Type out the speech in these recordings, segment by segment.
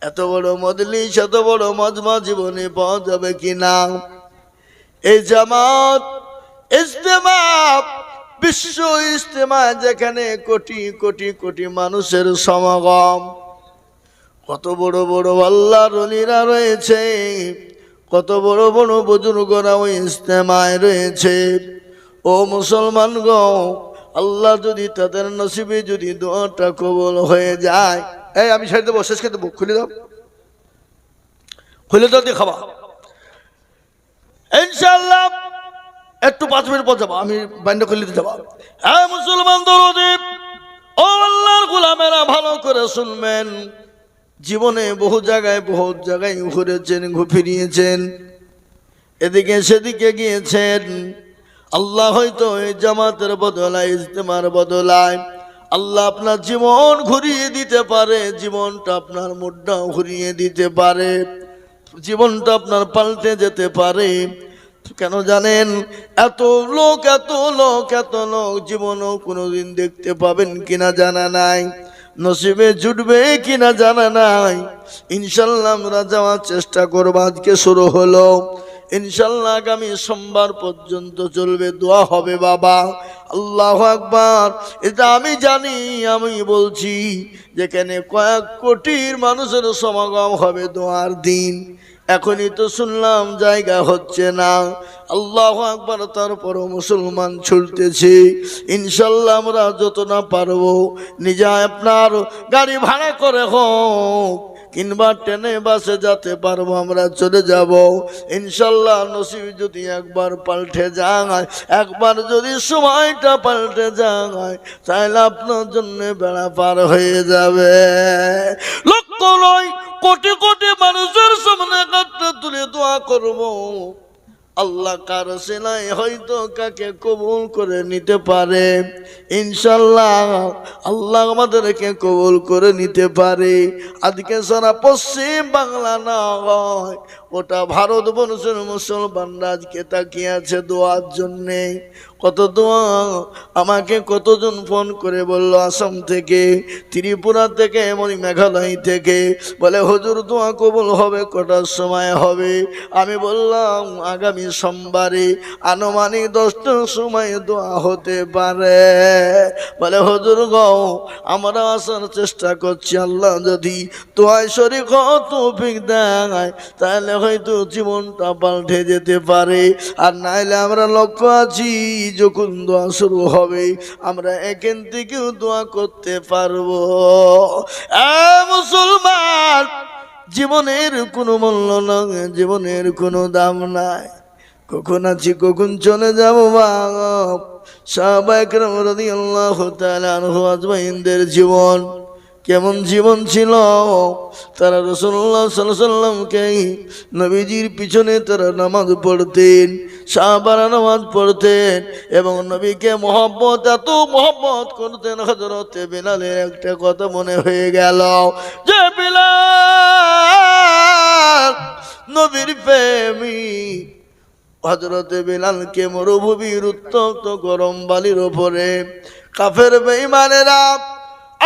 এত বড় মজলিস, এত বড় মাজমা জীবনে পাওয়া যাবে কিনা? এই জামাত ইজতেমা, বিশ্ব ইজতেমা, যেখানে কোটি কোটি কোটি মানুষের সমাগম, কত বড় বড় আল্লাহর ওলিরা রয়েছে, কত বড় বড় বুজুর্গরা ওই ইজতেমায় রয়েছে। ও মুসলমান গো, আল্লাহ যদি তাদের নসিবে যদি দোয়াটা কবুল হয়ে যায়, এই আমি ছেড়ে দেবো, শেষ করে দেবো, খুলে দাও, খুলে দাও দিয়ে খাবা ইনশাআল্লাহ। একটু 5 মিনিট পর যাবো, আমি বান্ডা খুলে দিতে যাবো। হ্যাঁ মুসলমান দরদি, ও আল্লাহর গোলামেরা ভালো করে শুনবেন। জীবনে বহু জায়গায় ঘুরেছেন, ফিরিয়েছেন, এদিকে সেদিকে গিয়েছেন। আল্লাহ হয়তো এই জামাতের বদলায়, ইজতেমার বদলায় আল্লাহ আপনার জীবন ঘুরিয়ে দিতে পারে, জীবনটা আপনার মুডটাও ঘুরিয়ে দিতে পারে, জীবনটা আপনার পাল্টে যেতে পারে। কেন জানেন? এত লোক এত লোক এত লোক জীবনও কোনোদিন দেখতে পাবেন কিনা জানা নাই, নসিবে জুটবে কিনা জানা নাই। ইনশাল্লাহ আমরা যাওয়ার চেষ্টা করব। আজকে শুরু হলো, ইনশাল্লাহ আগামী সোমবার পর্যন্ত চলবে, দোয়া হবে বাবা। আল্লাহু আকবার। এটা আমি জানি, আমি বলছি যেখানে কয়েক কোটির মানুষের সমাগম হবে দোয়ার দিন। এখনই তো শুনলাম জায়গা হচ্ছে না। আল্লাহু আকবার। তারপরও মুসলমান ছুটতেছে। ইনশাল্লাহ আমরা যত না পারবো নিজে আপনার গাড়ি ভাড়া করে হোক কিংবা ট্রেনে বাসে যেতে পারবো, আমরা চলে যাব ইনশাল্লাহ। নসিব যদি একবার পাল্টে যায়, একবার যদি সময়টা পাল্টে যায়, তাহলে আপনার জন্য বেড়া পার হয়ে যাবে। লক্ষ নয় কোটি কোটি মানুষের সামনে কাটটা তুলে দোয়া করবো। আল্লাহ কারো সেলাই হয়তো কাকে কবুল করে নিতে পারে। ইনশাল্লাহ আল্লাহ আমাদেরকে কবুল করে নিতে পারে। আজকে সারা পশ্চিম বাংলা না হয়, ওটা ভারতবর্ষের মুসলমানরা আজকে তাকিয়ে আছে দোয়ার জন্যে। কত দোয়া, আমাকে কতজন ফোন করে বলল আসাম থেকে, ত্রিপুরা থেকে, এমন মেঘালয় থেকে, বলে হুজুর দোয়া কবুল হবে কটার সময় হবে? আমি বললাম আগামী সোমবারে আনুমানিক 10টার সময় দোয়া হতে পারে। বলে হুজুর গো, আমরা আসার চেষ্টা করছি, আল্লাহ যদি দোয়ায় শরীক তৌফিক দেয় তাহলে হয়তো জীবনটা পাল্টে যেতে পারে। আর নাইলে আমরা লক্ষ্য আছি যখন দোয়া শুরু হবে আমরা এখান থেকেও দোয়া করতে পারবো। মুসলমান, জীবনের কোনো মূল্য নাই, জীবনের কোনো দাম নাই। কখন আছি কখন চলে যাবো। সাহাবায়ে কেরাম রাদিয়াল্লাহু তাআলা আনহু আজমাইনদের জীবন কেমন জীবন ছিল? তারা রাসূলুল্লাহ সাল্লাল্লাহু আলাইহি ওয়াসাল্লামকে, নবীজির পিছনে তারা নামাজ পড়তেন, সাহাবারা নামাজ পড়তেন এবং নবীকে মহব্বত, এত মহব্বত করতেন। হযরত বিলালের একটা কথা মনে হয়ে গেল যে বিলাল নবীর প্রেমিক। হযরত বিলালকে মরুভূমির উত্তপ্ত গরম বালির উপরে কাফের বেঈমানেরা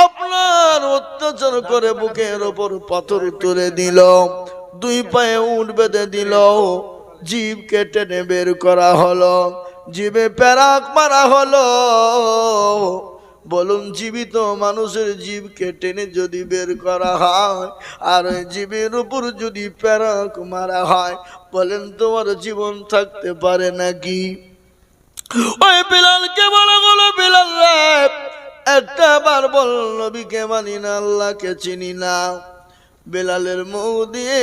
আপনার অত্যাচার করে বুকের ওপর পাথর তুলে দিল, 2 পায়ে উট বেঁধে দিল, জিভ কেটে বের করা হলো, জিভে প্যারাক মারা হলো। বলুন, জীবিত মানুষের জিভ কেটে যদি বের করা হয় আর ওই জীবের উপর যদি প্যারাক মারা হয়, বলেন তোমার জীবন থাকতে পারে নাকি? ওই বিলালকে বলা হলো, বিলাল রে, একটা বার বল নবীকে মানি না, আল্লাহকে চিনি না। বিলালের মুখ দিয়ে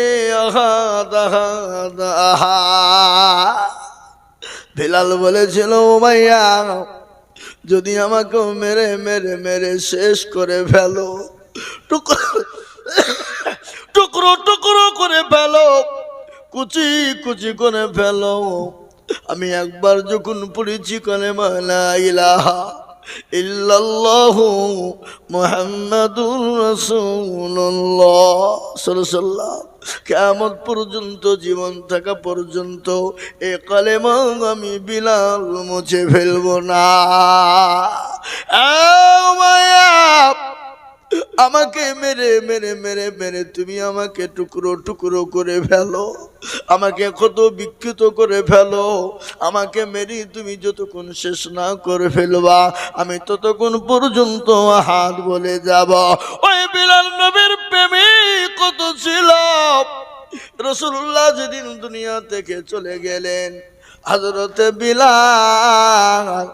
আহাদ আহাদ আহা। বিলাল বলেছিল, ও ভাইয়া, যদি আমাকে মেরে মেরে মেরে শেষ করে ফেলো, টুকরো টুকরো করে ফেলো, কুচি কুচি করে ফেলো, আমি একবার যখন পড়েছি কালেমা লা ইলাহা ইল্লাল্লাহু মুহাম্মাদুর রাসূলুল্লাহ সাল্লাল্লাহু আলাইহি ওয়াসাল্লাম, কিয়ামত পর্যন্ত, জীবন থাকা পর্যন্ত এই কালেমা আমি বিলাল মুছে ফেলবো না। আমাকে মেরে মেরে মেরে মেরে তুমি আমাকে টুকরো টুকরো করে ফেলো, আমাকে কত বিক্ষিত করে ফেলো, আমাকে মেরে তুমি যতক্ষণ শেষ না করে ফেলবা আমি ততক্ষণ পর্যন্ত হাত বলে যাব। ওই বিলাল নবীর প্রেমে কত ছিল। রাসূলুল্লাহ যেদিন দুনিয়া থেকে চলে গেলেন, হযরতে বিলাল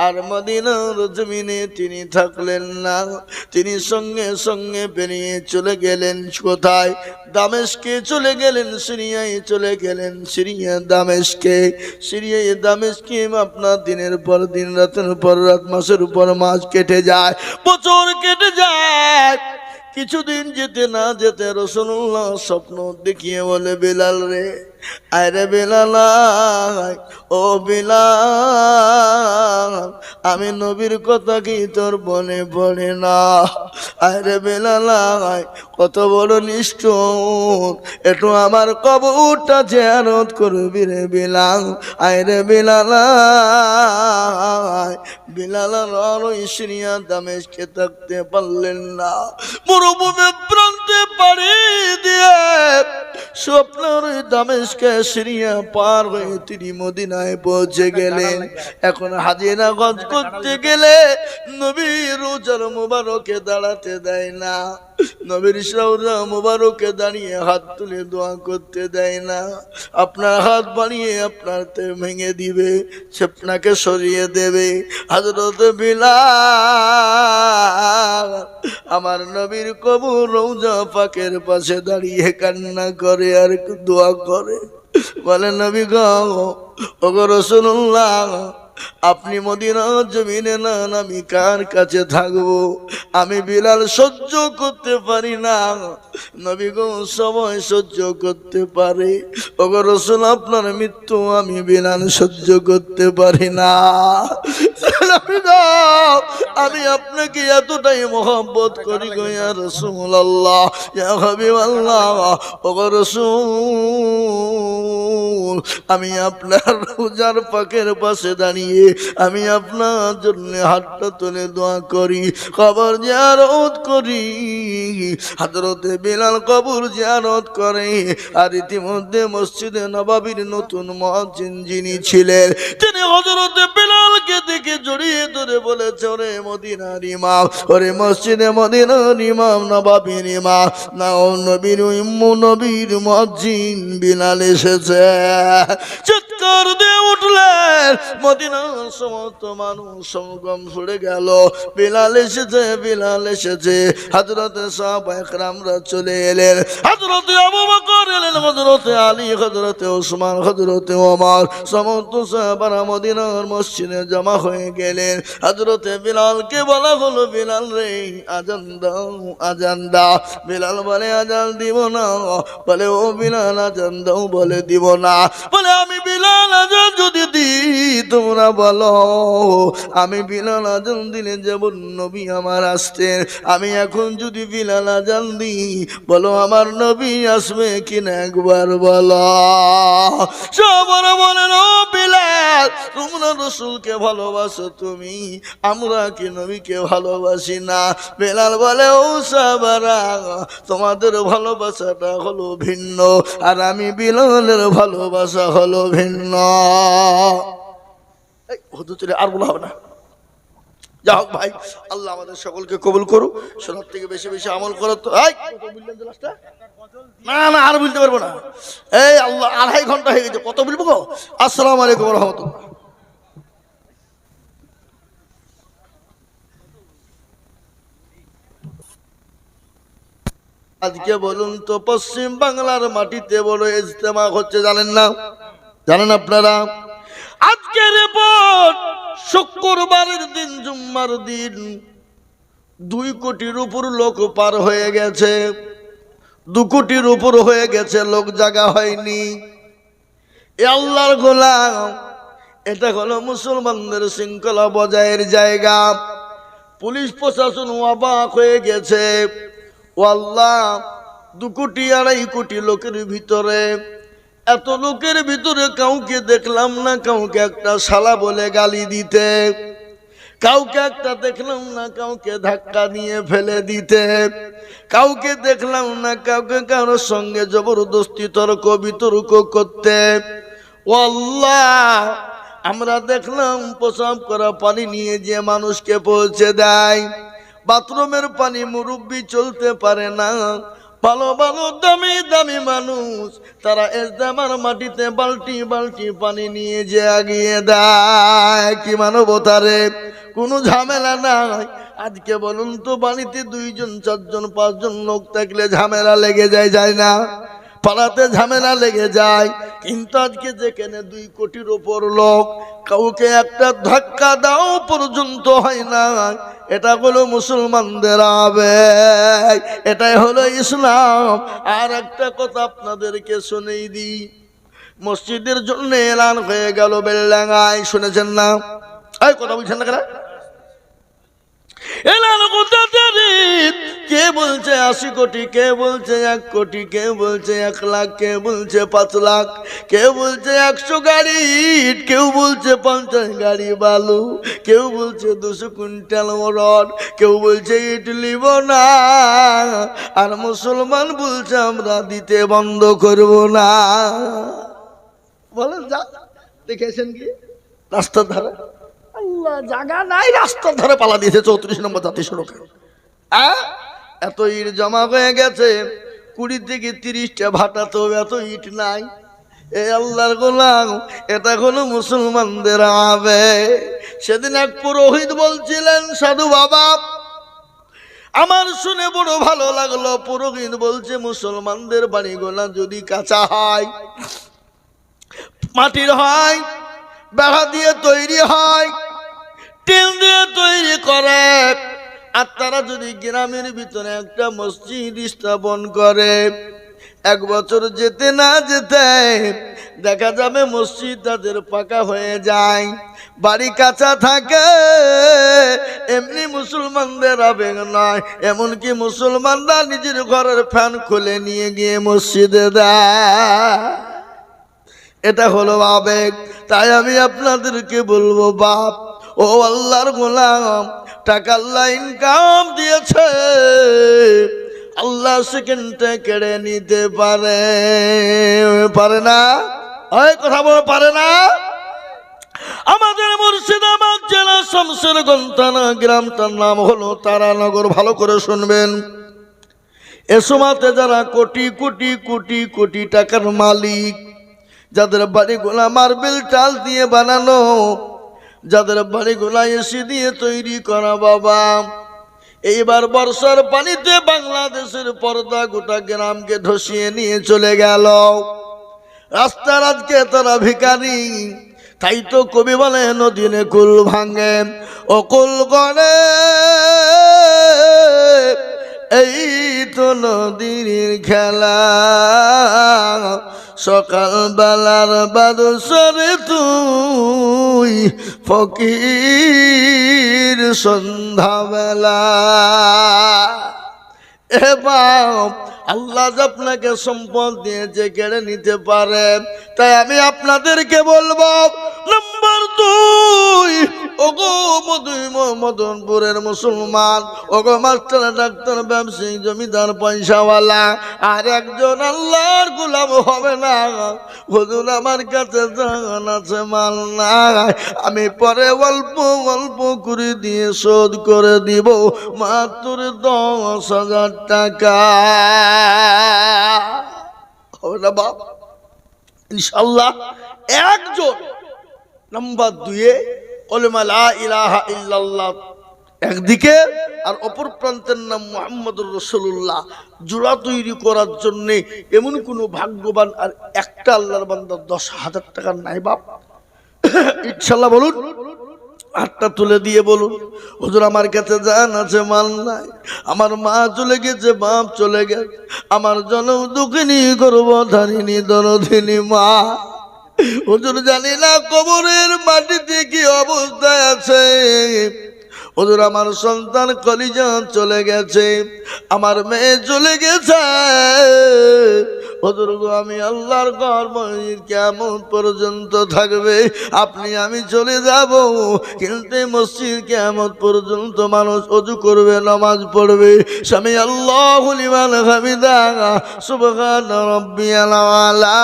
আর মদিনার জমিনে তিনি থাকলেন না। তিনি সঙ্গে সঙ্গে বেরিয়ে চলে গেলেন কোথায়? দামেস্কে চলে গেলেন, সিরিয়ায় চলে গেলেন। সিরিয়া দামেস্কে, সিরিয়ায় দামেস্কে আপনার দিনের পর দিন, রাতের পর রাত, মাসের উপর মাস কেটে যায়, বছর কেটে যায়। কিছুদিন যেতে না যেতে রাসূলুল্লাহ স্বপ্ন দেখিয়ে বলে, বিলাল রে, আরে বিলাল, ও বিলাল, আমি নবীর কথা কি তোর মনে পড়ে না? আরে বিলাল, কত বড় নিষ্ঠুর, একটু আমার কবরটা জিয়ারত করবি রে বিলাল। আরে বিলাল, বিলাল আর ওই সিরিয়া দামেস্কে থাকতে পারলেন না। মরুভূমি প্রান্তে পাড়ি দিয়ে স্বপ্নের দামেস্কে সিরিয়া পার হয়ে তিনি মদিনায় পৌঁছে গেলেন। এখন হাজিরা হজ করতে গেলে নবীর রোজার মুবারকে দাঁড়াতে দেয় না, নবীর রোজা মুবারকে দাঁড়িয়ে হাত তুলে দোয়া করতে দেয় না। আপনার হাত বাড়িয়ে আপনার ভেঙে দিবে, আপনাকে সরিয়ে দেবে। হযরত বিলাল আমার নবীর কবর রওজা পাকের পাশে দাঁড়িয়ে কান্না করে আর দোয়া করে, বলে নবী গো, ওগো রাসূলুল্লাহ, আপনি মদিনার জমিনে না, আমি কার কাছে থাকবো? আমি বিলাল সহ্য করতে পারি না। নবী গো, সবাই সহ্য করতে পারে, ওগো রাসূল আপনার মৃত্যু আমি বিলাল সহ্য করতে পারি না। নবী গো, আমি আপনাকে এতটাই মহব্বত করি গো ইয়া রাসূলুল্লাহ, ইয়া হাবিবাল্লাহ, ওগো রাসূল, আমি আপনার রোজার পাকের পাশে দাঁড়িয়ে আমি আপনার জন্য হাতটা তুলে দোয়া করি, কবর জিয়ারত করি। হযরতে বিলাল কবর জিয়ারত করে। আর ইতিমধ্যে মসজিদে নববীর নতুন মুয়াজ্জিন যিনি ছিলেন, তিনি হযরতে বিলালকে দেখে জড়িয়ে ধরে বলেছে, ওরে মদিনার ইমাম, ওরে মসজিদে মদিনার ইমাম, নববীর ইমাম, না ও নবীর ইম্মু, নবীর মুয়াজ্জিন বিলাল এসেছে। চিৎকার দিয়ে উঠলেন, মদিনার সমস্ত মানুষ সমাগম ছুড়ে গেল, বিলাল এসেছে, বিলাল এসেছে। হযরতে সাহাবায়ে কেরামরা চলে এলেন, হযরতে আবু বকর এলেন, হযরতে আলী, হযরতে ওসমান, হযরতে ওমর, সমস্ত সাহাবারা মদিনার মসজিদে জমা হয়ে গেলেন। হযরতে বিলালকে বলা হলো, বিলাল রে, আজান দাও, আজান দাও। বিলাল বলে, আজান দিব না। বলে, ও বিলাল, আজান দাও। বলে, দিব না। বলে, আমি বিলাল আজান যদি দিই তোমরা বলো, আমি বিলাল আজান দিলে যেমন নবী আমার আসতেন, আমি এখন যদি বিলাল আজান দিই, বলো আমার নবী আসবে কিনা একবার বলো। সবাই বলেন, ও বিলাল, তোমরা রাসূলকে ভালোবাসো তুমি, আমরা কি নবীকে ভালোবাসি না? বিলাল বলে, ও সাহাবারা, তোমাদের ভালোবাসাটা হলো ভিন্ন, আর আমি বিলালের ভালোবাসা হলো ভিন্ন। আর বলা হবে না। যা হোক ভাই, আল্লাহ আমাদের সকলকে কবুল করুক, শোনার থেকে বেশি বেশি আমল করার। তো না না, আর বলতে পারবো না। এই আল্লাহ, 2.5 ঘন্টা হয়ে গেছে, কত বলবো গো? আসসালামু আলাইকুম ওয়া রাহমাতুল্লাহ। আজকে বলুন তো, পশ্চিম বাংলার মাটিতে বড় ইজতেমা হচ্ছে, জানেন না? জানেন আপনারা? আজকের রিপোর্ট, শুক্রবারের দিন, জুম্মার দিন 2 কোটির উপর লোক পার হয়ে গেছে, 2 কোটির উপর হয়ে গেছে, লোক জায়গা হয়নি। এ আল্লাহর গোলাম, এটা হলো মুসলমানদের শৃঙ্খলা বজায়ের জায়গা। পুলিশ প্রশাসন অবাক হয়ে গেছে। ও আল্লাহ, 2 কোটি 2.5 কোটি লোকের ভিতরে, এত লোকের ভিতরে কাউকে দেখলাম না কাউকে একটা শালা বলে গালি দিতে, কাউকে একটা দেখলাম না কাউকে ধাক্কা দিয়ে ফেলে দিতে, কাউকে দেখলাম না কাউকে কারোর সঙ্গে জবরদস্তি তর্ক বিতর্ক করতে। ও আল্লাহ, আমরা দেখলাম প্রসাব করা পানি নিয়ে যে মানুষকে পৌঁছে দেয়, বাথরুমের পানি মুরব্বি চলতে পারে না, ভালো ভালো দামি দামি মানুষ তারা এসদামার মাটিতে বালতি বালতি পানি নিয়ে যে আগিয়ে দেয়। কি মানবতা রে, কোনো ঝামেলা নাই। আজকে বলুন তো, বাড়িতে 2 জন 4 জন 5 জন লোক থাকলে ঝামেলা লেগে যায়, যায় না? পাড়াতে ঝামেলা লেগে যায়। কিন্তু আজকে যেখানে 2 কোটির ওপর লোক, কাউকে একটা ধাক্কা দাও পর্যন্ত হয় না। এটা হলো মুসলমানদের আবেগ, এটাই হলো ইসলাম। আর একটা কথা আপনাদেরকে শুনেই দিই, মসজিদের জন্য এলান হয়ে গেল বেলডাঙ্গায়, শুনেছেন না? এই কথা বলছেন না কেন? এলান কোথাতে? কে বলছে 80 কোটি, কে বলছে 1 কোটি, কে বলছে 1 লাখ, কে বলছে 5 লাখ, কেউ বলছে 100 গাড়ি ইট, কেউ বলছে 50 গাড়ি বালু, কেউ বলছে 200 কুইন্টাল রড, কেউ বলছে ইট লিব না। আর মুসলমান বলছে আমরা দিতে বন্ধ করব না। বলেন যা, দেখেছেন কি রাস্তার ধারে? আল্লাহ, জায়গা নাই, রাস্তার ধারে পালা দিয়েছে 34 নম্বর জাতীয় সড়কে। এত ইট জমা হয়ে গেছে, 20 থেকে 30টা ভাটাতে এত ইট নাই। এই আল্লাহর গোলাম, এটা হলো মুসলমানদের আবেগ। সেদিন এক পুরোহিত বলছিলেন, সাধু বাবা, আমার শুনে বড় ভালো লাগলো। পুরোহিত বলছে, মুসলমানদের বাড়িগুলা যদি কাঁচা হয়, মাটির হয়, বেড়া দিয়ে তৈরি হয়, টিন দিয়ে তৈরি করে, আর তারা যদি গ্রামের ভিতরে একটা মসজিদ স্থাপন করে, 1 বছর যেতে না যেতে দেখা যাবে মসজিদ তাদের পাকা হয়ে যায়, বাড়ি কাঁচা থাকে। এমনি মুসলমানদের আবেগ নয়, এমনকি মুসলমানরা নিজের ঘরের ফ্যান খুলে নিয়ে গিয়ে মসজিদে দেয়। এটা হলো আবেগ। তাই আমি আপনাদেরকে বলবো, বাপ ও আল্লাহর গোলাম, টাকা আল্লাহ ইনকাম দিয়েছে, আল্লাহ সেকেন্ডে কেড়ে নিতে পারে, পারে না? ওই কথা বলে পারে না? আমাদের মুর্শিদাবাদ জেলা শামসেরগঞ্জ থানা, গ্রামটার নাম হলো তারানগর। ভালো করে শুনবেন। এ সময়তে যারা কোটি কোটি কোটি কোটি টাকার মালিক, যাদের বাড়িগুলা মার্বেল টাল দিয়ে বানানো, যাদের বাড়িগুলা এসি দিয়ে তৈরি করা, বাবা, এইবার বর্ষার পানিতে বাংলাদেশের পর্দা গোটা গ্রামকে ধসিয়ে নিয়ে চলে গেল। রাস্তার আজকে তারা ভিখারি। তাই তো কবি বলে, নদীনে কুল ভাঙে ও কুল গড়ে, এই তো নদীর খেলা। সকাল বেলার বাদশরে তুই ফকির সন্ধ্যাবেলা। এ বাপ, আল্লাহ আপনাকে সম্পদ দিয়েছে, কেড়ে নিতে পারে। তাই আমি আপনাদেরকে বলবো, নম্বর 2, ওগো মদনপুরের মুসলমান, ওগো মাস্টার, ডাক্তার, ব্যবসায়ী, জমিদার, পয়সাওয়ালা, আর একজন আল্লাহর গোলাম হবে না। হুজুর আমার কাছে জান আছে, মাল নাই, আমি পরে অল্প অল্প করে দিয়ে শোধ করে দিব, মাত্র 10,000 টাকা। হবে না বাপ? ইনশাআল্লাহ একজন। নাম্বার 2, কলেমা লা ইলাহা ইল্লাল্লাহ একদিকে, আর অপর প্রান্তের নাম মুহাম্মদুর রাসূলুল্লাহ, জোড়া তৈরি করার জন্য এমন কোন ভাগ্যবান আর একটা আল্লাহর বান্দা 10,000 টাকা নাই বাপ? ইনশাআল্লাহ বলুন, হাতটা তুলে দিয়ে বলুন, হুজুর আমার কাছে জান আছে, মাল নাই, আমার মা চলে গেছে, বাপ চলে গেছে, আমার জনম দুঃখিনী গর্ভধারিণী দরদিনী মা। হুজুর জানি না কবরের মাটিতে কি অবস্থায় আছে। হুজুর আমার সন্তান কলিজা চলে গেছে, আমার মেয়ে চলে গেছে। হুজুর গো আমি আল্লাহর ঘর মসজিদ কিয়ামত পর্যন্ত থাকবে, আপনি আমি চলে যাব, কিন্তু মসজিদ কিয়ামত পর্যন্ত মানুষ ওযু করবে, নামাজ পড়বে, সামি আল্লাহু লিমান হামিদা, সুবহান রাব্বিয়াল আলা,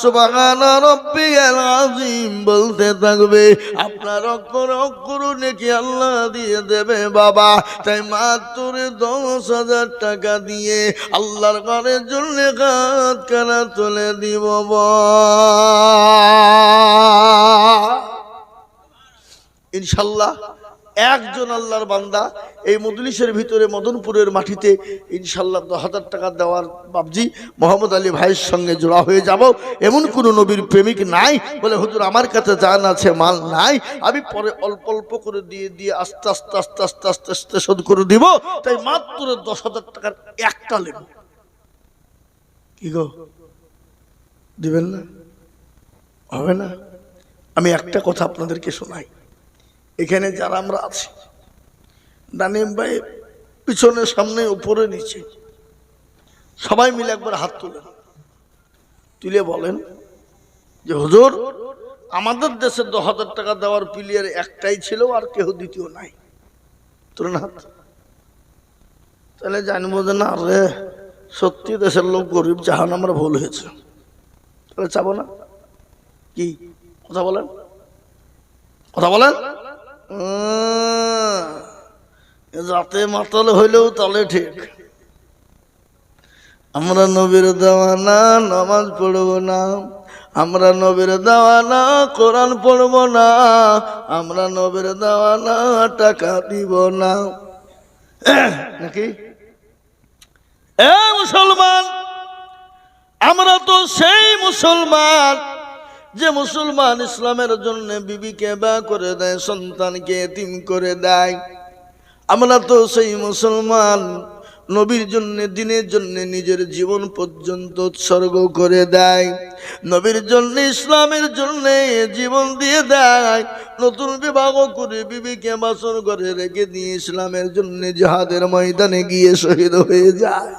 সুবহান রাব্বিয়াল আযীম বলতে থাকবে। আপনার অক্ষর অক্ষর নেকি আল্লাহ দিয়ে দেবে বাবা। তাই মাত্র 10,000 টাকা দিয়ে আল্লাহর ঘরের জন্য হাত কানা তুলে দিব। ইনশাল্লাহ একজন আল্লাহর বান্দা এই মজলিসের ভিতরে মদনপুরের মাটিতে ইনশাল্লাহ 10,000 টাকা দেওয়ার বাবজি মোহাম্মদ আলী ভাইয়ের সঙ্গে জোড়া হয়ে যাব। এমন কোন নবীর প্রেমিক নাই বলে হুজুর আমার কাছে জান আছে, মাল নাই, আমি পরে অল্প অল্প করে দিয়ে দিয়ে আস্তে আস্তে আস্তে আস্তে আস্তে আস্তে শোধ করে দিব। তাই মাত্র 10,000 টাকার একটা লেব। কি গো দিবেন না? হবে না? আমি একটা কথা আপনাদেরকে শোনাই। এখানে যারা আমরা আছি, ডানিম ভাই পিছনে সামনে উপরে নিচে সবাই মিলে একবার হাত তুলেন, তুলে বলেন যে হুজুর আমাদের দেশে 10,000 টাকা দেওয়ার প্লেয়ার একটাই ছিল, আর কেউ দ্বিতীয় নাই। তুলেন হাত, তাহলে জানবো যে না রে সত্যি দেশের লোক গরিব, জাহান আমরা ভুল হয়েছে। তাহলে চাবো না? কি কথা বলেন, কথা বলেন। রাতে মাতাল হইলেও তাহলে ঠিক। আমরা নবীর দেওয়ানা নামাজ পড়ব না, আমরা নবীর দেওয়ানা কোরআন পড়ব না, আমরা নবীর দেওয়ানা টাকা দিব না, নাকি? এ মুসলমান, আমরা তো সেই মুসলমান যে মুসলমান ইসলামের জন্য বিবিকে বা করে দেয়, সন্তানকে এতিম করে দেয়। আমরা তো সেই মুসলমান নবীর জন্য দিনের জন্য নিজের জীবন পর্যন্ত উৎসর্গ করে দেয়, নবীর জন্য ইসলামের জন্য জীবন দিয়ে দেয়। নতুন বিবাহ করে বিবিকে বাসর করে রেখে দিয়ে ইসলামের জন্য জিহাদের ময়দানে গিয়ে শহীদ হয়ে যায়।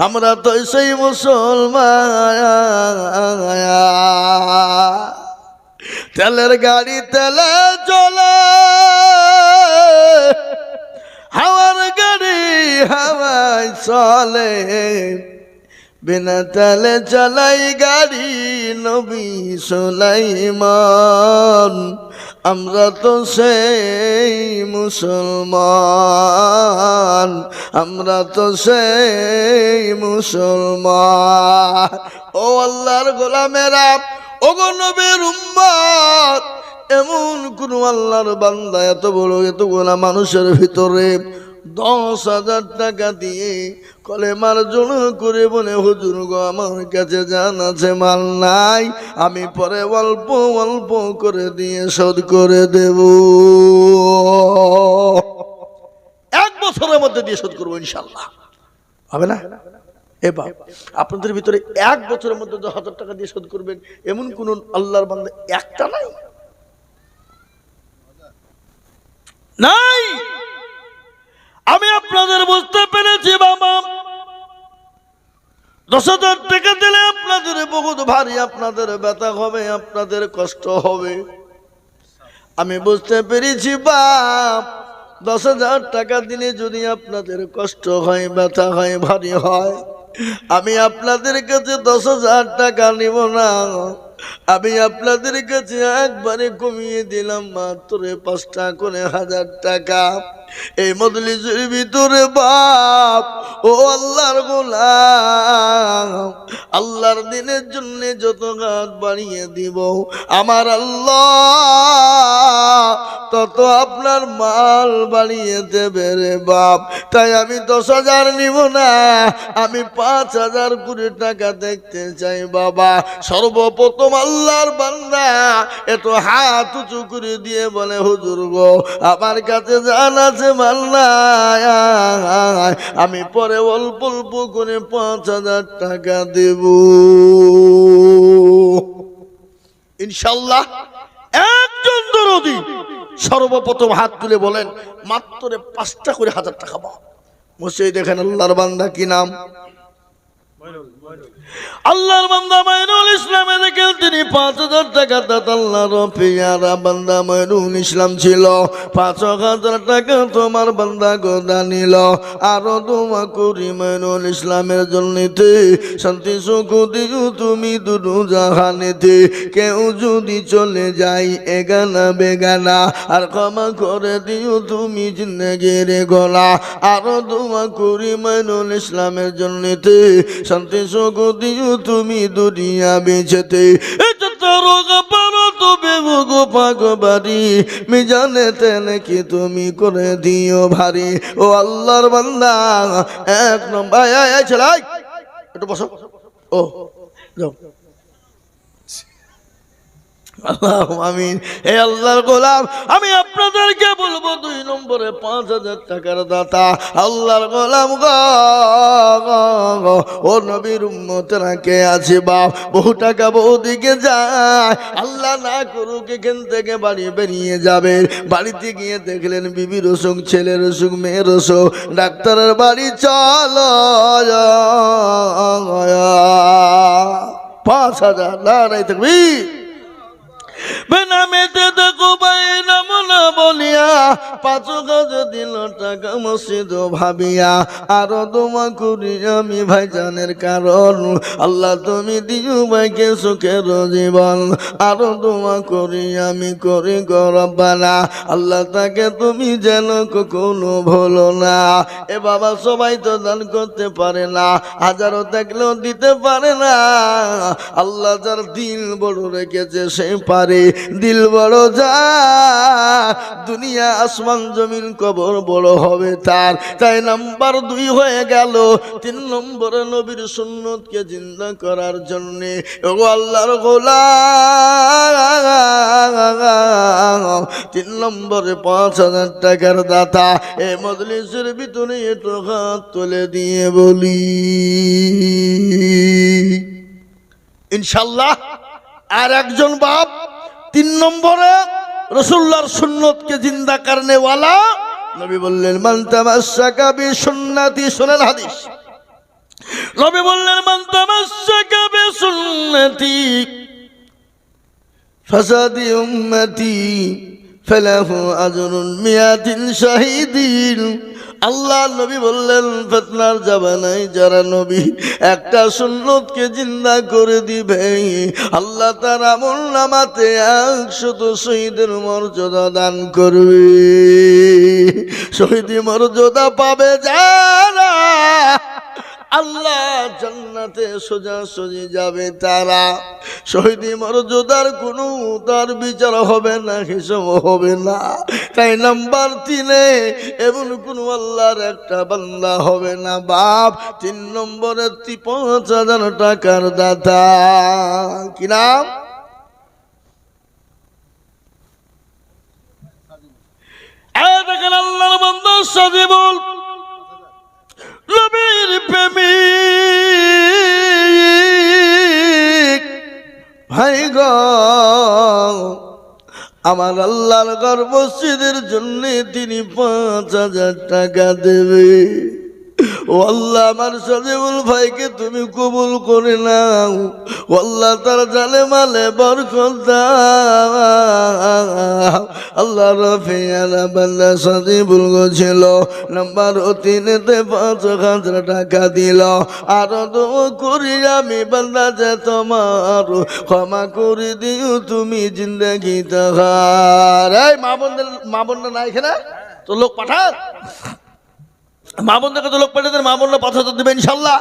আমরা তো সেই মুসলমান। তেলের গাড়ি তেলে চলে, হাওয়ার গাড়ি হাওয়ায় চলে, বিনা তেলে চালাই গাড়ি নবী সুলাইমান। আমরা তো সেই মুসলমান, আমরা তো সেই মুসলমান। ও আল্লাহর গোলামেরা, ও গো নবীর উম্মত, এমন কোন আল্লাহর বান্দা এত বড় এতগুলা মানুষের ভিতরে 10,000 টাকা দিয়ে কলেমার জন্য করে বলে হুজুর গো আমার কাছে জান আছে, মাল নাই, আমি পরে অল্প অল্প করে দিয়ে শোধ করে দেব। 1 বছরের মধ্যে দিয়ে শোধ করবো ইনশাল্লাহ। হবে না? এবার আপনাদের ভিতরে 1 বছরের মধ্যে 10,000 টাকা দিয়ে শোধ করবেন এমন কোন আল্লাহর বান্দা একটা নাই? নাই। আমি আপনাদের বুঝতে পেরেছি বাবা, 10,000 টাকা দিলে আপনাদের বহুত ভারী, আপনাদের ব্যথা হবে, আপনাদের কষ্ট হবে। আমি বুঝতে পেরেছি বাপ, 10,000 টাকা দিলে যদি আপনাদের কষ্ট হয়, ব্যথা হয়, ভারী হয়, আমি আপনাদের কাছে 10,000 টাকা নিব না, আমি আপনাদের কাছে একবারে কমিয়ে দিলাম মাত্র 5 টাকা করে 1,000 টাকা। এই মজলিসের ভিতরে বাপ, ও আল্লাহর গোলাম, আল্লাহর দিনের জন্য যত হাত বাড়িয়ে দিব আমার আল্লাহ তত আপনার মাল বাড়িয়ে দেবে রে বাপ। তাই আমি 10,000 নিব না, আমি 5,000 করে টাকা দেখতে চাই বাবা। সর্বপ্রথম আল্লাহর বান্দা এত হাত উঁচু করে দিয়ে বলে হুজুর গো আমার কাছে জান আছে, মাল নাই, আমি পরে অল্প অল্প করে 5,000 টাকা দেব ইনশাল্লাহ। একজন দরদি সর্বপ্রথম হাত তুলে বলেন মাত্র 5টা করে 1,000 টাকা পাও। মসজিদ দেখেন আল্লাহর বান্দা কি নাম? আল্লাহর বান্দা মাইনুল ইসলামে দেখেন তিনি 5,000 টাকা দাতা আল্লাহর পেয়ারা বান্দা মাইনুল ইসলাম ছিল। 5,000 টাকা তোমার বান্দা গোদা নিল। আরো দোয়া করি মাইনুল ইসলামের জন্যতে শান্তি সুখ দিও তুমি দুরু জাহানেতে। কেউ যদি চলে যাই এগানা বেগানা আর ক্ষমা করে দিও তুমি জিন্দেগির গলা। আরো দোয়া করি মাইনুল ইসলামের জন্যতে শান্তি সুখ দিও তুমি দুনিয়া বেঁচেতে। মিজানেতে নাকি তুমি করে দিও ভারী। ও আল্লাহর বান্দা এক নম্বর ছেলে একটু বসো। ও যাও আল্লাহ আমিন। হে আল্লাহর গোলাম আমি আপনাদেরকে বলবো 2 নম্বরে 5,000 টাকার দাতা আল্লাহর গোলাম গো ও নবীর উম্মতেরা কে আছে বাপ বহু টাকা বহু দিকে যায়। আল্লাহ না করুক এখান থেকে বাড়ি বেরিয়ে যাবে। বাড়িতে গিয়ে দেখলেন বিবির অসুখ ছেলের অসুখ মেয়ের অসুখ ডাক্তারের বাড়ি চলো 5,000 লড়াই থাকবি বেনামেতে দেখো ভাই নাম না বলিয়া 5 গজ দিল টাকা মসজিদ ভাবিয়া। আরো দোয়া করি আমি ভাইজানের কারণ আল্লাহ তুমি দিও ভাইকে সুখের জীবন। আরো দোয়া করি আমি করি গরবানা আল্লাহ তাকে তুমি যেন কখনো ভুলো না। এ বাবা সবাই তো দান করতে পারে না, হাজারো থাকলেও দিতে পারে না। আল্লাহ যার দিল বড় রেখেছে সে পারে। দিল বড় যা দুনিয়া আসমান জমিন কবর বড় হবে তার। তাই নাম্বার 2 হয়ে গেল 3 নম্বরে নবীর সুন্নতকে জিন্দা করার জন্য ও আল্লাহর গোলাম 3 নম্বরে 5,000 টাকার দাতা। এই মজলিসের ভিতরে একটু হাত তুলে দিয়ে বলি ইনশাআল্লাহ। আর একজন বাপ 3 নম্বরে রাসূলুল্লাহর সুন্নতকে জিন্দা করনে वाला নবী বললেন মান তামাসসাকা বিসুন্নতি। শুনেন হাদিস নবী বললেন মান তামাসসাকা বিসুন্নতি ফাসাদি উম্মতি ফালাহু আজরুন মিয়াতিন শাহীদিন। আল্লাহ নবী বললেন ফিতনার জামানায় যারা নবী একটা সুন্নতকে জিন্দা করে দিবে আল্লাহ তার আমলনামাতে 100 শহীদের মর্যাদা দান করবে। শহীদি মর্যাদা পাবে যারা আল্লাহ জান্নাতে সোজাসুজি যাবে তারা। শহীদি মর্যাদার কোনো তার বিচার হবে না, হিসাব হবে না। তাই নাম্বার 3-এ এমন কোন আল্লাহর একটা বান্দা হবে না বাপ 3 নম্বরে 5,000 টাকার দাতা। কি নাম? দেখেন আল্লাহর বান্দা সাজিবুল নবীর প্রেমিক ভাই গো আমার আল্লাহর ঘর মসজিদের জন্য তিনি 5,000 টাকা দেবে। ও আল্লাহ আমার সাজিবুল ভাইকে তুমি কবুল করে নাও। ও আল্লাহ তার জালে মালে বরকত দাও। আল্লাহ রফিয়ালা বান্দা সাজিবুল ছিল নাম্বার 3-তে 5,000 টাকা দিল। আর দোয়া করি আমি বান্দা যে তোমার ক্ষমা করে দিও তুমি জিন্দেগি তাহার। এই মা বোনরা না এখানে তো লোক পাঠান মা বোনদেরকে তো লোক পাঠিয়ে দেন, মা বোনরা 5,000 দেবে ইনশাল্লাহ।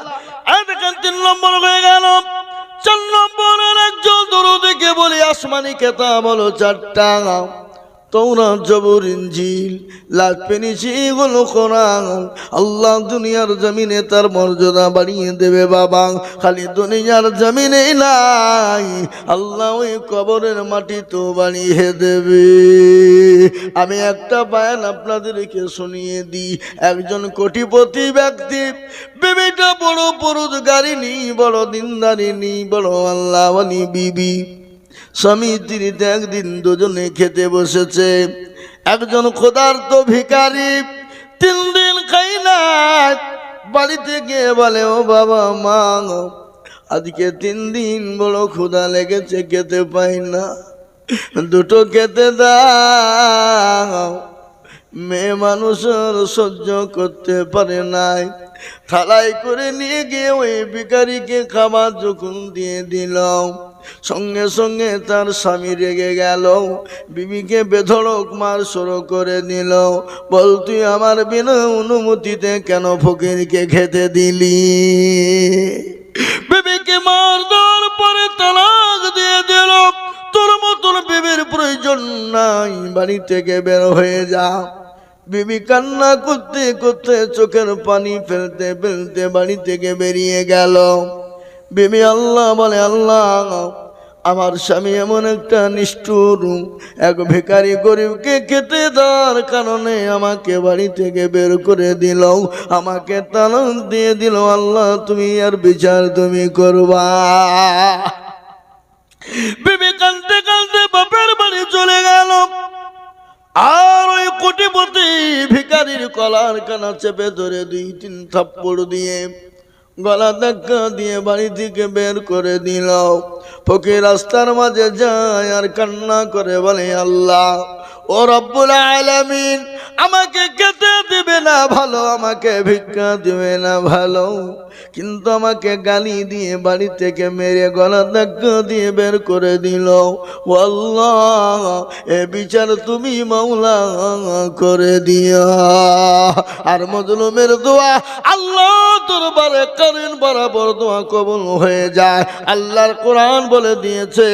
দেখেন 3 নম্বর হয়ে গেল। 4 নম্বরের একজন দরুদকে বলি আসমানি কেতাব হলো 4টা তৌরাত জবুর ইনজিল লাগবে নিচে হলো কোরআন। আল্লাহ দুনিয়ার জমিনে তার মর্যাদা বাড়িয়ে দেবে বাবা। খালি দুনিয়ার জমিনে নাই আল্লাহ ওই কবরের মাটি তো বাড়িয়ে দেবে। আমি একটা বায়ান আপনাদেরকে শুনিয়ে দিই। একজন কোটিপতি ব্যক্তি বিবিটা বড় পরোজগারি নি, বড় দিনদারি নি, বড় আল্লাহওয়ালি বিবি। স্বামী স্ত্রীতে একদিন দুজনে খেতে বসেছে। একজন ক্ষুধার্ত ভিখারি 3 দিন খাই না, বাড়িতে গিয়ে বলে, ও বাবা মা, আজকে 3 দিন বড় ক্ষুধা লেগেছে, খেতে পাই না, দুটো খেতে দাও। মেয়ে মানুষের সহ্য করতে পারে নাই, থালায় করে নিয়ে গিয়ে ওই ভিখারিকে খাবার যখন দিয়ে দিল, সঙ্গে সঙ্গে তার স্বামী রেগে গেল, বিবিকে বেধড়ক মার শুরু করে দিল। বল, তুই আমার বিনা অনুমতিতে কেন ফকিরকে খেতে দিলি? বিবিকে মার দেওয়ার পরে তালাক দিয়ে দিল। তোর মতন বিবির প্রয়োজন নাই, বাড়ি থেকে বের হয়ে যা। বিবি কান্না করতে করতে চোখের পানি ফেলতে ফেলতে বাড়ি থেকে বেরিয়ে গেল। বিবি আল্লাহ বলে, আল্লাহ, আমার স্বামী এমন একটা নিষ্ঠুর, এক ভিখারি গরিবকে খেতে দেওয়ার কারণে আমাকে বাড়ি থেকে বের করে দিল, আমাকে তালাক দিয়ে দিল। আল্লাহ, তুমি আর বিচার তুমি করবা। বিবি কাঁদতে কাঁদতে বাপের বাড়ি চলে গেল। আর ওই কোটিপতি ভিখারির কলার কানা চেপে ধরে 2-3 থাপ্পড় দিয়ে গলা ধাক্কা দিয়ে বাড়ি থেকে বের করে দিল। ফকির রাস্তার মাঝে যায় আর কান্না করে বলে, আল্লাহ, ও রব্বুল আলামিন, আমাকে খেতে দিবে না ভালো, আমাকে ভিক্ষা দিবে না ভালো, কিন্তু আমাকে গালি দিয়ে বাড়ি থেকে মেরে গলা ধাক্কা দিয়ে বের করে দিল। ও আল্লাহ, এ বিচার তুমি মাওলা করে দিও। আর মজলুমের দোয়া আল্লাহ দরবারে কারিন বরাবর দোয়া কবুল হয়ে যায়। আল্লাহর কোরআন বলে দিয়েছে,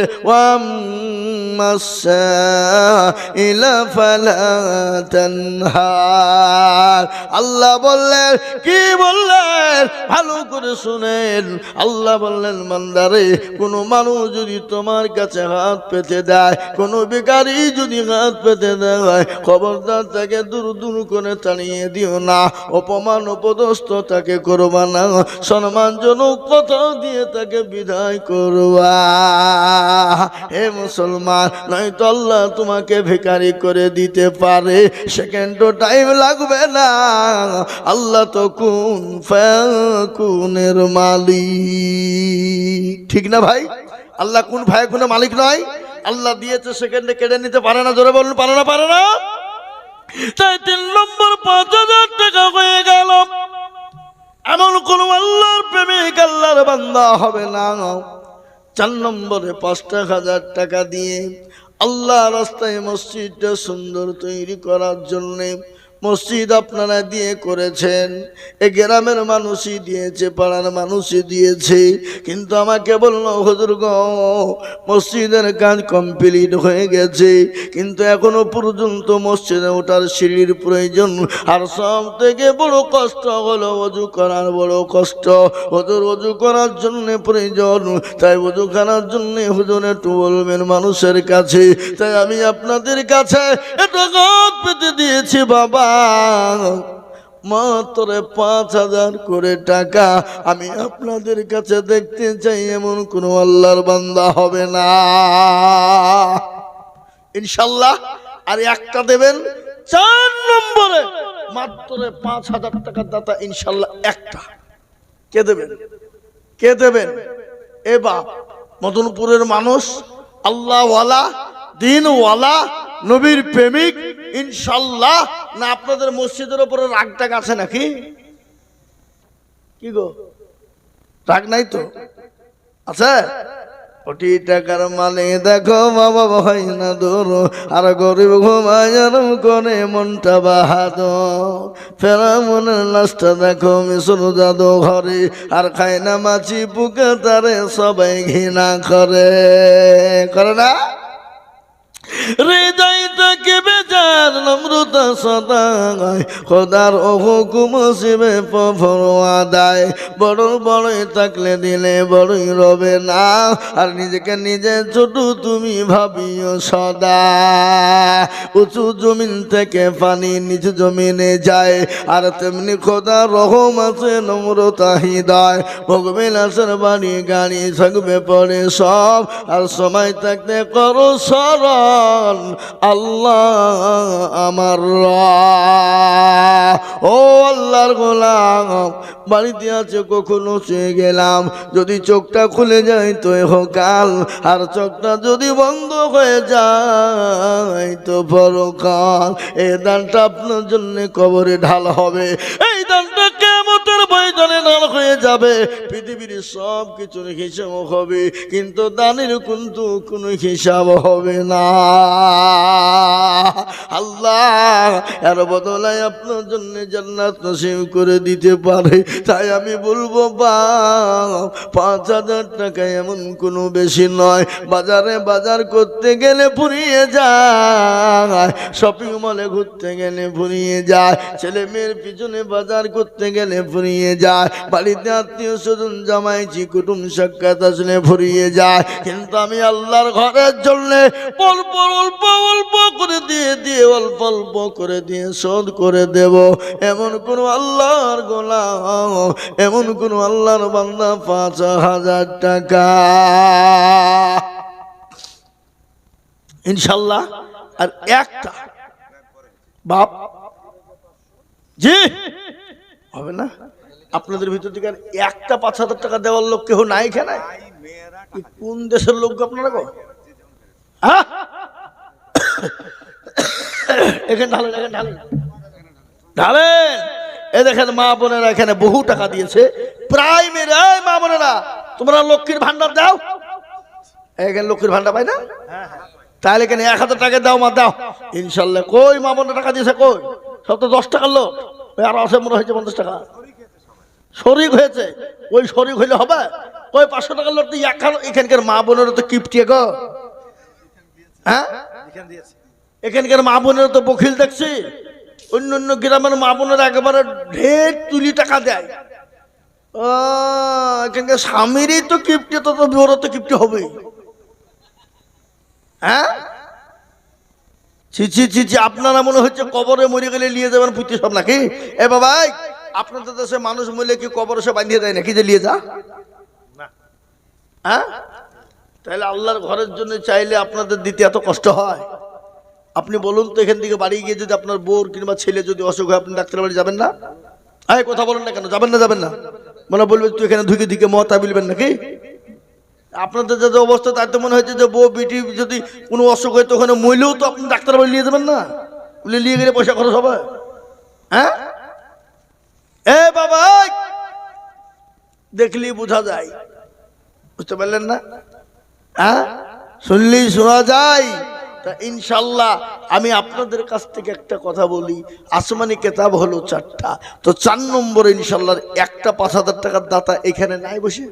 আল্লাহ বললেন, কি বললেন ভালো করে শুনেন। আল্লাহ বললেন, বান্দারে, কোন মানুষ যদি তোমার কাছে হাত পেতে দেয়, কোন ভিখারি যদি হাত পেতে দেয়, খবরদার তাকে দূর দূর করে তাড়িয়ে দিও না, অপমান অপদস্থ তাকে করবা না, সম্মানজনক কথা দিয়ে তাকে বিদায় করবা। হে মুসলমান, নয়তো আল্লাহ তোমাকে ভিখারি করে দিতে পারে, সেকেন্ডও টাইম লাগবে না। আল্লাহ তো কুন ফায়াকুনের মালিক, ঠিক না ভাই? আল্লাহ কুন ফায়াকুনের মালিক নয়? আল্লাহ দিয়েছে, সেকেন্ডে কেড়ে নিতে পারে না। জোরে বলুন, পারে না? পারে না? তাই 3 নম্বর 5,000 টাকা হয়ে গেল। এমন কোন আল্লাহর প্রেমিক, আল্লাহর বান্দা হবে না। 4 নম্বরে 5,000 টাকা দিয়ে আল্লাহ রাস্তায় মসজিদটা সুন্দর তৈরি করার জন্যে, মসজিদ আপনারা দিয়ে করেছেন, এ গ্রামের মানুষই দিয়েছে, পাড়ার মানুষই দিয়েছে, কিন্তু আমাকে বললো, হুজুর গো, মসজিদের কাজ কমপ্লিট হয়ে গেছে, কিন্তু এখনো পর্যন্ত মসজিদে ওঠার সিঁড়ির প্রয়োজন। আর সব থেকে বড় কষ্ট হলো ওযু করার বড় কষ্ট। হুজুর, ওযু করার জন্য প্রয়োজন, তাই ওযু করার জন্য হুজুর একটু বলবেন মানুষের কাছে। তাই আমি আপনাদের কাছে একটু হাত পেতে দিয়েছি বাবা, মাত্র 5,000 করে টাকা। আমি আপনাদের কাছে দেখতে চাই এমন কোন আল্লাহর বান্দা হবে না, ইনশাল্লাহ। আর একটা দেবেন 4 নম্বরে, মাত্র 5,000 টাকার দাতা ইনশাল্লাহ একটা। কে দেবেন? কে দেবেন? এ বাপ, মদনপুরের মানুষ, আল্লাহওয়ালা, দিনওয়ালা, নবীর প্রেমিক, ইনশাল্লাহ। না আপনাদের মসজিদের উপরে রাগ টাগ আছে নাকি? কি গো, রাগ নাই তো? আছে? কোটি টাকার মানে দেখো বাবা হয় না দূর, আর গরিব ঘুমায় করে মনটা বাহাদুর। ফেরাউনের লাশটা দেখো মিশর জাদু ঘরে, আর খায় না মাছি পুকে তারে সবাই ঘৃণা করে, করে না? হৃদয় থেকে বেজার নম্রতা সদায়, খোদার হুকুম শিবে পরোয়াদায়। বড় বড়ই থাকলে দিলে বড়ই রবে না, আর নিজেকে নিজে ছোট তুমি ভাবিও সদা। উঁচু জমিন থেকে পানি নিচু জমিনে যায়, আর তেমনি খোদার রহম আছে নম্রতা হৃদয়। ভোগবিলাসের বাড়ি গাড়ি থাকবে পরে সব, আর সময় থাকতে করো সরব, গোলাম আল্লাহ আমার ও আল্লাহর গোলাম বাড়িতে আছে কখনো শুয়ে গেলাম যদি চোখটা খুলে যায় তো কাল আর চোখটা যদি বন্ধ হয়ে যায় তো পরকাল এই দানটা আপনার জন্য কবরে ঢাল হবে এই দানটা কিয়ামতের ময়দানে ঢাল হয়ে যাবে পৃথিবীর সব কিছুর হিসাব হবে কিন্তু দানের কিন্তু কোনো হিসাব হবে না আল্লাহ এর বদলায় আপনার জন্য জান্নাত নসিব করে দিতে পারে তাই আমি বলবো বাপ 5,000 টাকা এমন কোনো বেশি নয় বাজারে বাজার করতে গেলে ফুরিয়ে যায় শপিং মলে ঘুরতে গেলে ফুরিয়ে যায় ছেলে মেয়ের পিছনে বাজার করতে গেলে ফুরিয়ে যায় বাড়িতে আত্মীয় স্বজন জামাইছি কুটুম সাক্ষাৎ আসলে ফুরিয়ে যায় কিন্তু আমি আল্লাহর ঘরের জন্য অল্প অল্প অল্প করে দিয়ে অল্প অল্প করে দিয়ে শোধ করে দেব এমন কোন আল্লাহর গোলাম এমন কোন আল্লাহর বান্দা 5,000 টাকা ইনশাল্লাহ আর একটা বাপ জি হবে না আপনাদের ভিতর থেকে আর একটা 5,000 টাকা দেওয়ার লোক কেউ নাই এখানে কোন দেশের লোক আপনারা গো হ্যাঁ এখানে ঢালেন এখানে ঢালেন ঢালেন এ দেখেন মা বোনেরা এখানে বহু টাকা দিয়েছে প্রায় মেরে মা বোনেরা তোমরা লক্ষ্মীর ভান্ডার দাও এখানে লক্ষ্মীর ভান্ডার পাই না তাহলে এখানে 1,000 টাকা দাও মা দাও ইনশাল্লাহ কই মা বোনের টাকা দিয়েছে কই সব তো 10 টাকার লোক আরো আছে মনে হয়েছে 50 টাকা শরিক হয়েছে ওই শরিক হইলে হবে ওই 500 টাকার লোক এখানকার মা বোনেরও তো কিপটিয়ে গো হ্যাঁ এখানকার মা বোনেরও তো বখিল দেখছি অন্য অন্য গ্রামের মা বোনেরা একেবারে ঢের তুলি টাকা দেয় এখানকার স্বামীরই তো কিপটি তো বড় তো কিপটি হবে হ্যাঁ ছি আপনারা মনে হচ্ছে কবরে মরে গেলে নিয়ে যাবেন পুঁতি সব নাকি এ বাবা আপনাদের দেশে মানুষ মরলে কি কবরে সব বাঁধিয়ে দেয় নাকি যে নিয়ে যা হ্যাঁ তাহলে আল্লাহর ঘরের জন্য চাইলে আপনাদের দিতে এত কষ্ট হয় আপনি বলুন তো এখান থেকে বাড়ি গিয়ে যদি আপনার বোর কিংবা ছেলে যদি অসুখ হয় আপনি ডাক্তার বাড়ি যাবেন না কথা বলেন না কেন যাবেন না মনে বলবে তুই এখানে ধুকে ধুকে মতা বিলবেন নাকি আপনাদের যে অবস্থা তাই তো মনে হচ্ছে যে বউ বিটি যদি কোনো অসুখ হয় তো ওখানে মইলেও তো আপনি ডাক্তার বাড়ি নিয়ে যাবেন না বলে নিয়ে গেলে পয়সা খরচ হবে হ্যাঁ এ বাবা দেখলি বোঝা যায় বুঝতে পারলেন না হ্যাঁ শুনলেই শোনা যায় তা ইনশাল্লাহ আমি আপনাদের কাছ থেকে একটা কথা বলি আসমানি কিতাব হলো 4টা তো 4 নম্বরে ইনশাল্লাহ একটা 5,000 টাকার দাতা এখানে নাই বসে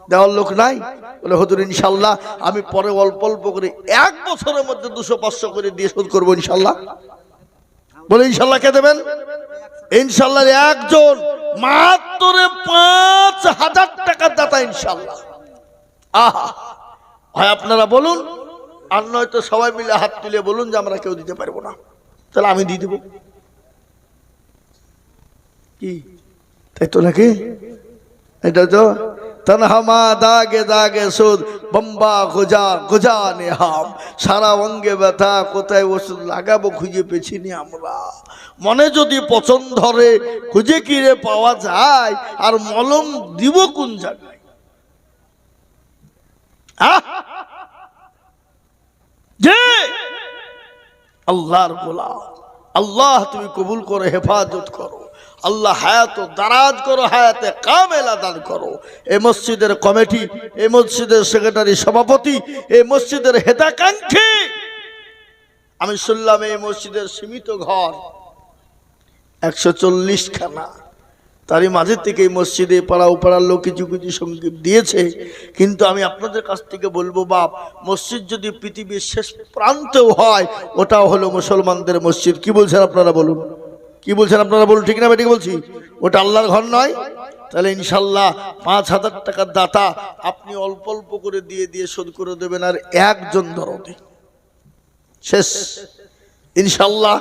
দেওয়ার লোক নাই বলে হুজুর ইনশাল্লাহ আমি পরে অল্প অল্প করে 1 বছরের মধ্যে 200-500 করে দিয়ে শোধ করবো ইনশাল্লাহ বলে ইনশাল্লাহ কে দেবেন ইনশাল্লাহ একজন মাত্র 5,000 টাকার দাতা ইনশাল্লাহ আহা হয় আপনারা বলুন আর নয়তো সবাই মিলে হাত তুলে বলুন যে আমরা কেউ দিতে পারবো না তাহলে আমি দিয়ে দেবো কি তাই তো নাকি এটা তো তনহামা দাগে দাগে সুদ বম্বা গোজা নেহাম সারা অঙ্গে ব্যথা কোথায় ওষুধ লাগাবো খুঁজে পেছিনি আমরা মনে যদি পছন্দ ধরে খুঁজে কিরে পাওয়া যায় আর মলম দিব কোন জায়গায় যে আল্লাহর গোলাম আল্লাহ তুমি কবুল করে হেফাজত করো আল্লাহ হায়াত দারাজ করো হায়াতে কামেলা দান করো এই মসজিদের কমিটি এই মসজিদের সেক্রেটারি সভাপতি এই মসজিদের হেতাকাঙ্ক্ষী আমি শুনলাম এই মসজিদের সীমিত ঘর 140 খানা তারই মাঝে থেকে এই মসজিদে পাড়া উপাড়ার লোক কিছু কিছু সংগীত দিয়েছে কিন্তু আমি আপনাদের কাছ থেকে বলবো বাপ মসজিদ যদি পৃথিবীর শেষ প্রান্তেও হয় ওটাও হলো মুসলমানদের মসজিদ কি বলছেন আপনারা বলুন কি বলছেন আপনারা বলুন ঠিক না বেঠিক বলছি ওটা আল্লাহর ঘর নয় তাহলে ইনশাল্লাহ 5,000 টাকার দাতা আপনি অল্প অল্প করে দিয়ে দিয়ে শোধ করে দেবেন আর একজন দরদি শেষ ইনশাল্লাহ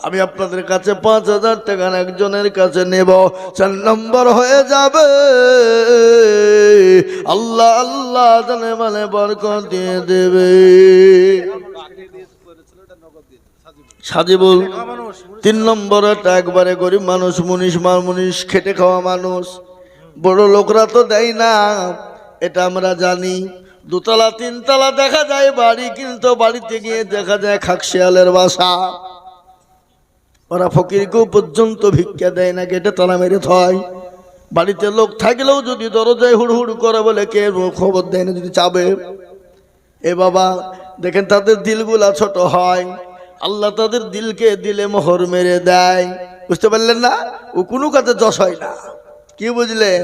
আমি আপনাদের কাছে 5,000 টাকা একজনের কাছে নেব 4 নম্বর হয়ে যাবে আল্লাহ আল্লাহ জানে মানে বরকত দিয়ে দেবে সাজিবুল 3 নম্বরটা একবারে গরিব মানুষ, মুনিশ খেটে খাওয়া মানুষ। বড় লোকরা তো দেয় না, এটা আমরা জানি। 2 তলা 3 তলা দেখা যায় বাড়ি, কিন্তু বাড়িতে গিয়ে দেখা যায় খাকশিয়ালের বাসা। ওরা ফকিরকেও পর্যন্ত ভিক্ষা দেয় না, গেটে তালা মেরে থয়। বাড়িতে লোক থাকলেও যদি দরজায় হুড় করে বলে কে, খবর দেয় না যদি চাবে। এ বাবা দেখেন তাদের দিলগুলা ছোট হয়, আল্লাহ তাদের দিলকে দিলে মোহর মেরে দেয়। বুঝতে পারলেন না? ও কোনো কাজে যশ হয় না। কি বুঝলেন?